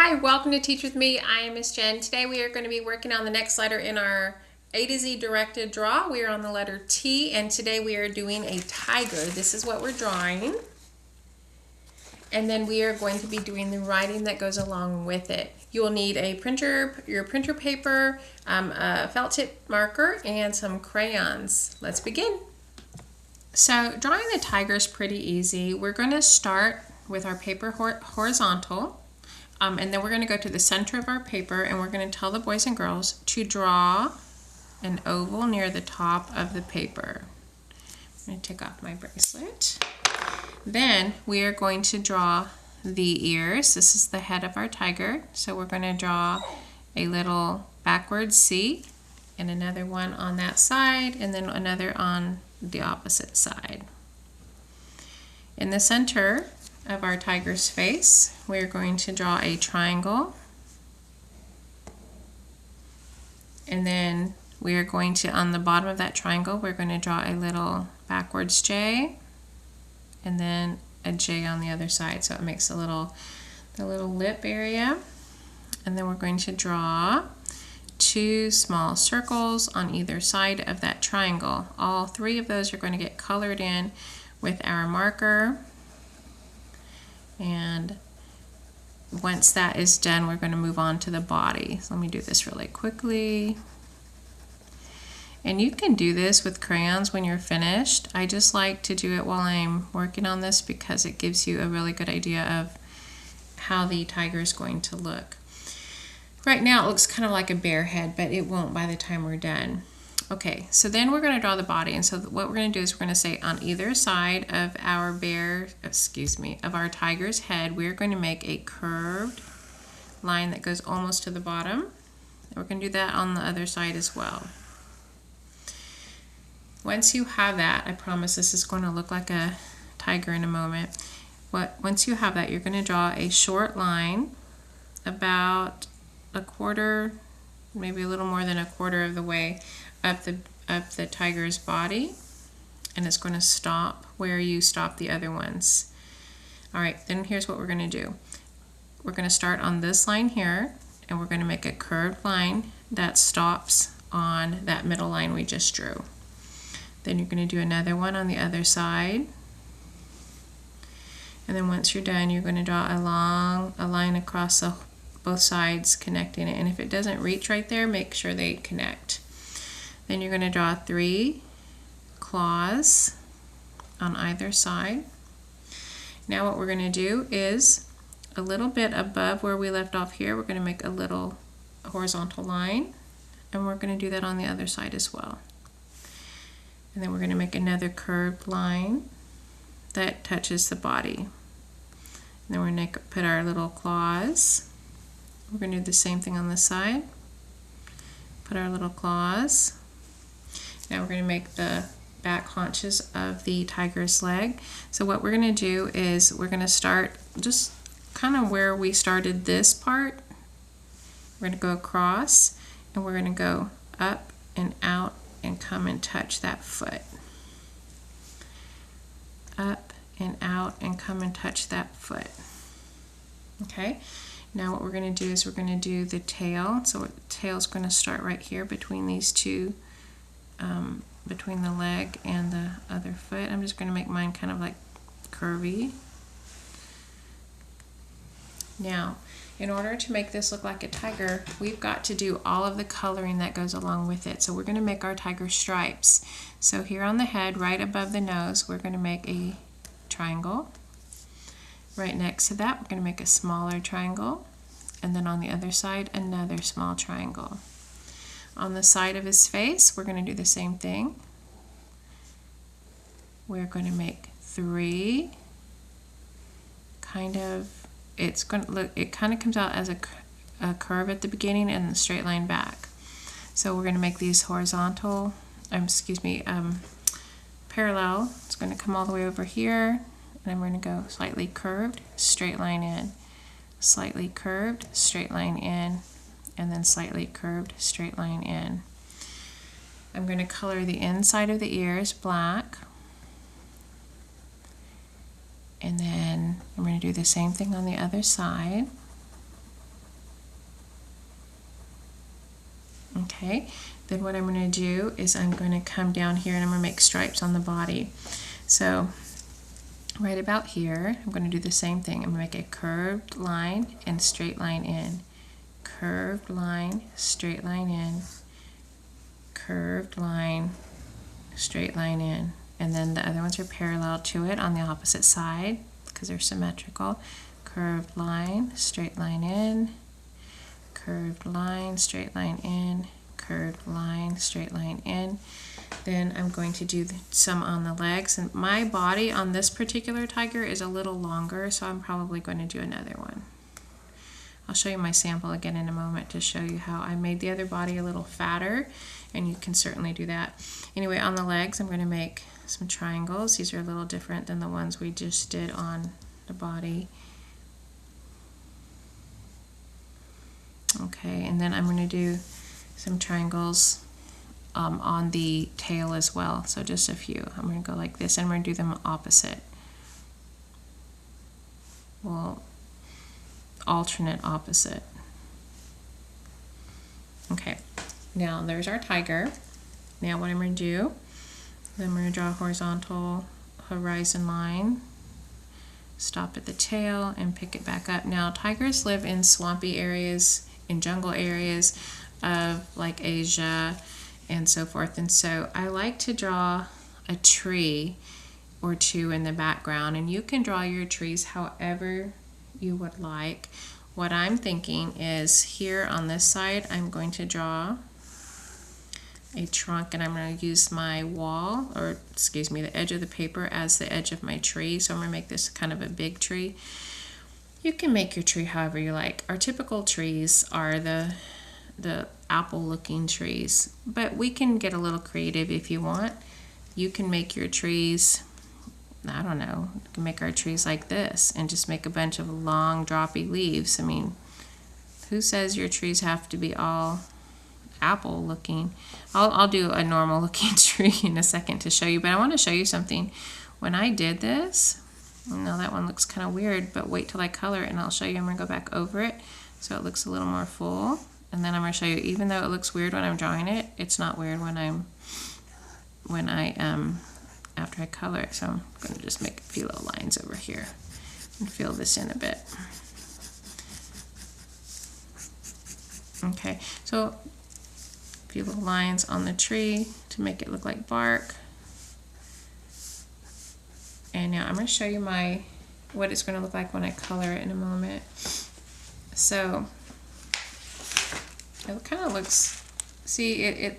Hi, welcome to Teach With Me. I am Miss Jen. Today we are going to be working on the next letter in our A to Z directed draw. We are on the letter T, and today we are doing a tiger. This is what we're drawing. And then we are going to be doing the writing that goes along with it. You will need a printer, your printer paper, a felt tip marker, and some crayons. Let's begin. So drawing the tiger is pretty easy. We're going to start with our paper horizontal. And then we're going to go to the center of our paper and we're going to tell the boys and girls to draw an oval near the top of the paper. I'm going to take off my bracelet. Then we are going to draw the ears. This is the head of our tiger. So we're going to draw a little backward C and another one on that side and then another on the opposite side. In the center of our tiger's face, we're going to draw a triangle, and then we are going to, on the bottom of that triangle, we're going to draw a little backwards J and then a J on the other side, so it makes the little lip area. And then we're going to draw two small circles on either side of that triangle. All three of those are going to get colored in with our marker. And once that is done, we're going to move on to the body. So let me do this really quickly. And you can do this with crayons when you're finished. I just like to do it while I'm working on this because it gives you a really good idea of how the tiger is going to look. Right now it looks kind of like a bear head, but it won't by the time we're done. Okay, so then we're going to draw the body, and so what we're going to do is we're going to say on either side of our of our tiger's head, we're going to make a curved line that goes almost to the bottom. And we're going to do that on the other side as well. Once you have that, I promise this is going to look like a tiger in a moment. Once you have that, you're going to draw a short line about a quarter, maybe a little more than a quarter of the way up the tiger's body, and it's going to stop where you stop the other ones. Alright, then here's what we're going to do. We're going to start on this line here, and we're going to make a curved line that stops on that middle line we just drew. Then you're going to do another one on the other side, and then once you're done, you're going to draw a line across both sides connecting it, and if it doesn't reach right there, make sure they connect. Then you're going to draw 3 claws on either side. Now what we're going to do is a little bit above where we left off here, we're going to make a little horizontal line, and we're going to do that on the other side as well. And then we're going to make another curved line that touches the body. And then we're going to put our little claws. We're going to do the same thing on this side. Put our little claws. Now we're going to make the back haunches of the tiger's leg. So what we're going to do is we're going to start just kind of where we started this part. We're going to go across, and we're going to go up and out and come and touch that foot. Up and out and come and touch that foot. Okay, now what we're going to do is we're going to do the tail. So the tail is going to start right here between these two, between the leg and the other foot. I'm just going to make mine kind of like curvy. Now, in order to make this look like a tiger, we've got to do all of the coloring that goes along with it. So we're going to make our tiger stripes. So here on the head, right above the nose, we're going to make a triangle. Right next to that, we're going to make a smaller triangle. And then on the other side, another small triangle. On the side of his face, we're going to do the same thing. We're going to make 3 it kind of comes out as a curve at the beginning and a straight line back. So we're going to make these horizontal, parallel. It's going to come all the way over here, and I'm going to go slightly curved, straight line in, slightly curved, straight line in, and then slightly curved, straight line in. I'm going to color the inside of the ears black, and then I'm going to do the same thing on the other side. Okay, then what I'm going to do is I'm going to come down here and I'm going to make stripes on the body. So right about here, I'm going to do the same thing. I'm going to make a curved line and straight line in. Curved line, straight line in. Curved line, straight line in. And then the other ones are parallel to it on the opposite side because they're symmetrical. Curved line, straight line in. Curved line, straight line in. Curved line, straight line in. Then I'm going to do some on the legs, and my body on this particular tiger is a little longer, so I'm probably going to do another one. I'll show you my sample again in a moment to show you how I made the other body a little fatter, and you can certainly do that. Anyway, on the legs I'm going to make some triangles. These are a little different than the ones we just did on the body. Okay, and then I'm going to do some triangles on the tail as well, so just a few. I'm going to go like this, and I'm going to do them opposite. Well, alternate opposite. Okay, now there's our tiger. Now what I'm going to do is I'm going to draw a horizontal horizon line, stop at the tail, and pick it back up. Now tigers live in swampy areas, in jungle areas of like Asia and so forth, and so I like to draw a tree or two in the background, and you can draw your trees however you would like. What I'm thinking is here on this side I'm going to draw a trunk, and I'm going to use my wall, or excuse me, the edge of the paper as the edge of my tree. So I'm going to make this kind of a big tree. You can make your tree however you like. Our typical trees are the apple looking trees, but we can get a little creative if you want. You can make your trees, I don't know, you can make our trees like this and just make a bunch of long droppy leaves. I mean, who says your trees have to be all apple looking? I'll do a normal looking tree in a second to show you, but I want to show you something. When I did this, now that one looks kind of weird, but wait till I color it and I'll show you. I'm going to go back over it so it looks a little more full, and then I'm going to show you, even though it looks weird when I'm drawing it, it's not weird when after I color it. So I'm going to just make a few little lines over here and fill this in a bit. Okay, so a few little lines on the tree to make it look like bark. And now I'm going to show you what it's going to look like when I color it in a moment. So it kind of looks, see,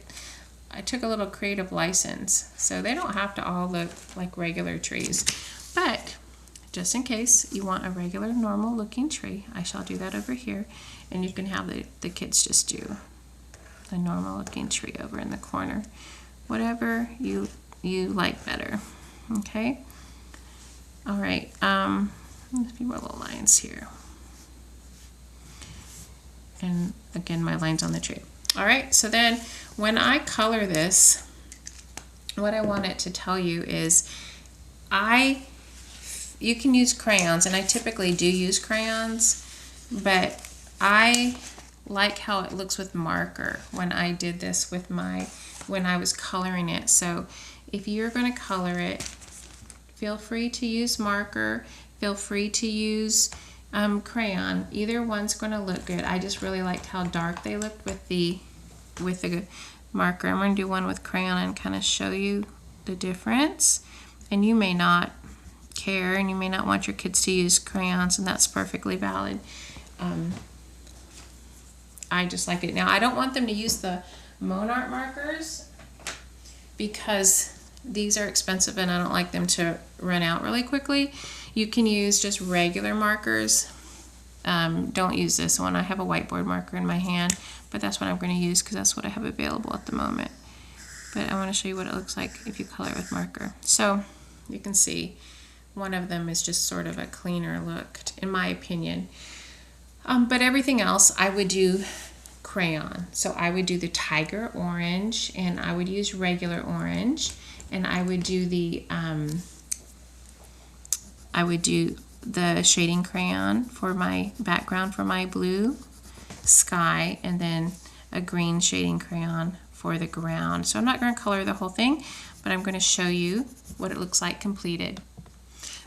I took a little creative license, so they don't have to all look like regular trees, but just in case you want a regular normal looking tree, I shall do that over here, and you can have the kids just do the normal looking tree over in the corner, whatever you like better. Okay, all right, a few more little lines here, and again my lines on the tree. All right, so then when I color this, what I want it to tell you is you can use crayons, and I typically do use crayons, but I like how it looks with marker when I did this with when I was coloring it. So if you're going to color it, feel free to use marker, feel free to use crayon. Either one's going to look good. I just really liked how dark they looked with the marker. I'm going to do one with crayon and kind of show you the difference. And you may not care, and you may not want your kids to use crayons, and that's perfectly valid. I just like it. Now I don't want them to use the Monarch markers because these are expensive and I don't like them to run out really quickly. You can use just regular markers. Don't use this one. I have a whiteboard marker in my hand, but that's what I'm going to use because that's what I have available at the moment. But I want to show you what it looks like if you color it with marker. So you can see one of them is just sort of a cleaner look, in my opinion. But everything else I would do crayon. So I would do the tiger orange, and I would use regular orange, and I would do the shading crayon for my background for my blue sky, and then a green shading crayon for the ground. So I'm not going to color the whole thing, but I'm going to show you what it looks like completed.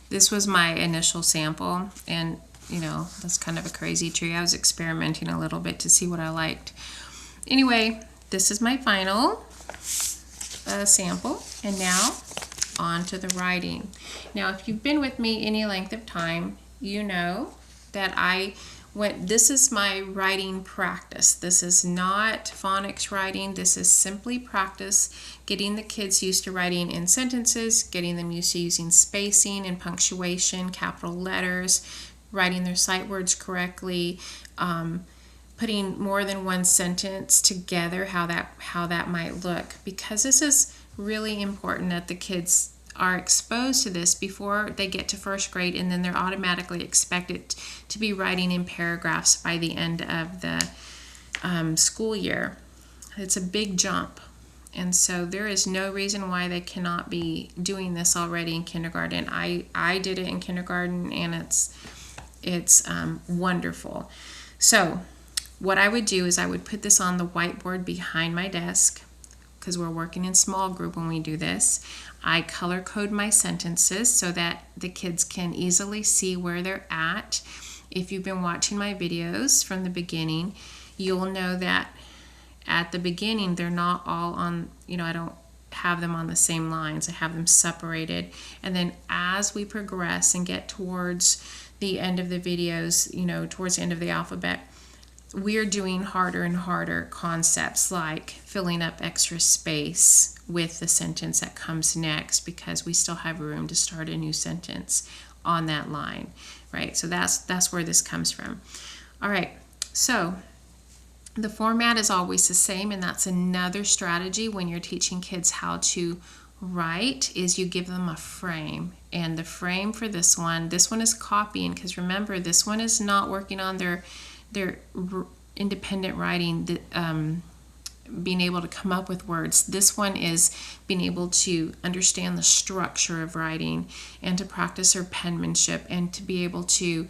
This was my initial sample, and you know, that's kind of a crazy tree. I was experimenting a little bit to see what I liked. Anyway, this is my final sample, and now on to the writing. Now, if you've been with me any length of time, you know that this is my writing practice. This is not phonics writing. This is simply practice, getting the kids used to writing in sentences, getting them used to using spacing and punctuation, capital letters, writing their sight words correctly, putting more than one sentence together, how that might look. Because this is really important that the kids are exposed to this before they get to first grade, and then they're automatically expected to be writing in paragraphs by the end of the school year. It's a big jump, and so there is no reason why they cannot be doing this already in kindergarten. I did it in kindergarten, and it's wonderful. So what I would do is I would put this on the whiteboard behind my desk, because we're working in small group when we do this. I color code my sentences so that the kids can easily see where they're at. If you've been watching my videos from the beginning, you'll know that at the beginning they're not all on, I don't have them on the same lines. I have them separated. And then as we progress and get towards the end of the videos, towards the end of the alphabet, we're doing harder and harder concepts like filling up extra space with the sentence that comes next, because we still have room to start a new sentence on that line, right? So that's where this comes from. All right, so the format is always the same, and that's another strategy when you're teaching kids how to write, is you give them a frame. And the frame for this one is copying, because remember, this one is not working on their independent writing, being able to come up with words. This one is being able to understand the structure of writing and to practice their penmanship and to be able to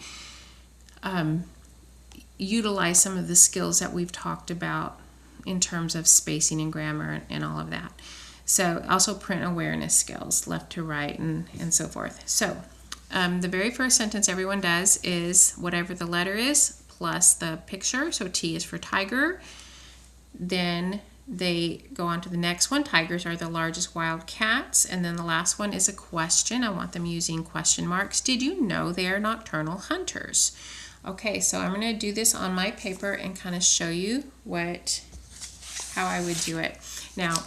utilize some of the skills that we've talked about in terms of spacing and grammar and all of that. So also print awareness skills, left to right and so forth. So the very first sentence everyone does is whatever the letter is plus the picture. So T is for tiger. Then they go on to the next one. Tigers are the largest wild cats. And then the last one is a question. I want them using question marks. Did you know they are nocturnal hunters? Okay, so I'm going to do this on my paper and kind of show you how I would do it. Now,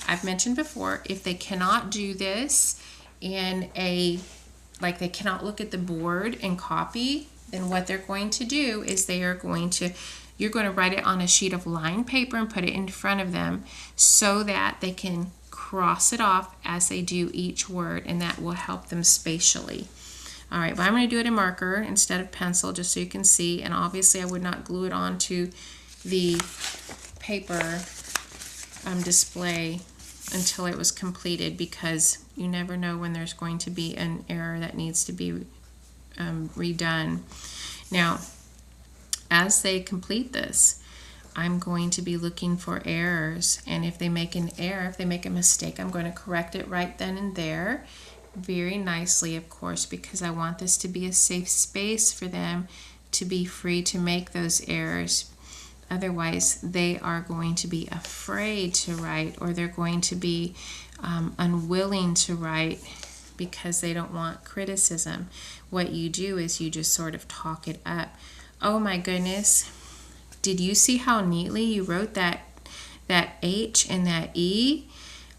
I've mentioned before, if they cannot do this they cannot look at the board and copy, then what they're going to do is you're going to write it on a sheet of lined paper and put it in front of them so that they can cross it off as they do each word, and that will help them spatially. All right, but I'm going to do it in marker instead of pencil, just so you can see, and obviously I would not glue it onto the paper display until it was completed, because you never know when there's going to be an error that needs to be redone. Now, as they complete this, I'm going to be looking for errors, and if they make an error, if they make a mistake, I'm going to correct it right then and there, very nicely, of course, because I want this to be a safe space for them to be free to make those errors. Otherwise, they are going to be afraid to write, or they're going to be unwilling to write because they don't want criticism. What you do is you just sort of talk it up. Oh my goodness, did you see how neatly you wrote that H and that E?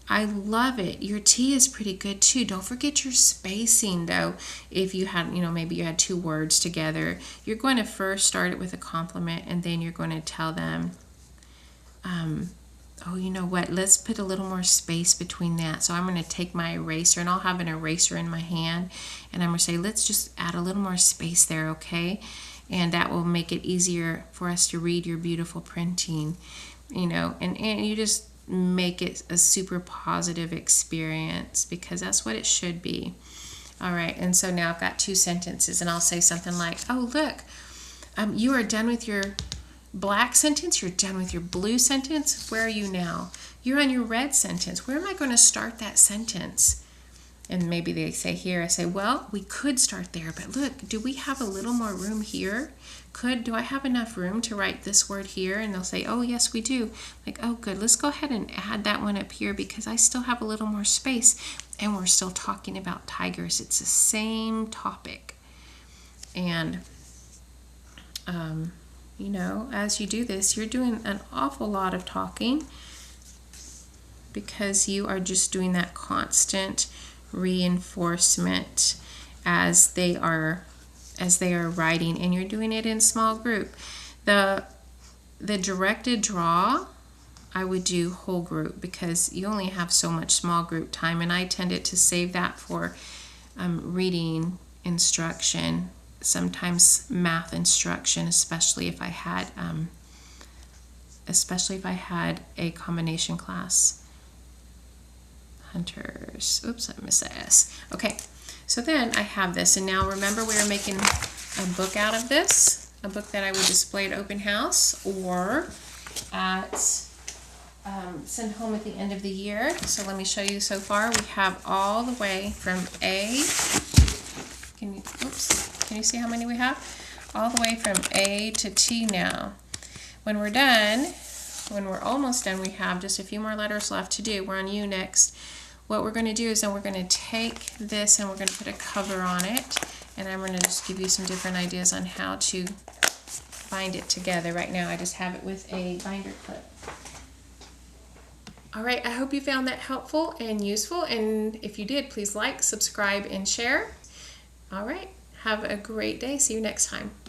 I love it. Your T is pretty good too. Don't forget your spacing though. If you had, maybe you had two words together, you're going to first start it with a compliment, and then you're going to tell them, oh, you know what, let's put a little more space between that. So I'm going to take my eraser, and I'll have an eraser in my hand, and I'm going to say, let's just add a little more space there, okay? And that will make it easier for us to read your beautiful printing, and you just make it a super positive experience, because that's what it should be. All right, and so now I've got two sentences, and I'll say something like, oh, look, you are done with your black sentence, you're done with your blue sentence. Where are you now? You're on your red sentence. Where am I going to start that sentence? And maybe they say here, I say, well, we could start there, but look, do we have a little more room here? Do I have enough room to write this word here? And they'll say, oh, yes, we do. Like, oh, good, let's go ahead and add that one up here because I still have a little more space and we're still talking about tigers. It's the same topic. And, you know, as you do this, you're doing an awful lot of talking because you are just doing that constant reinforcement as they are writing, and you're doing it in small group. The directed draw, I would do whole group because you only have so much small group time, and I tended to save that for reading instruction, sometimes math instruction, especially if I had a combination class. Hunters. Oops, I missed that S. Okay, so then I have this, and now remember we were making a book out of this, a book that I would display at open house or at send home at the end of the year. So let me show you. So far we have all the way from A. Can you see how many we have? All the way from A to T now. When we're done, when we're almost done, we have just a few more letters left to do. We're on U next. What we're going to do is then we're going to take this and we're going to put a cover on it, and I'm going to just give you some different ideas on how to bind it together. Right now I just have it with a binder clip. All right, I hope you found that helpful and useful, and if you did, please like, subscribe, and share. All right, have a great day. See you next time.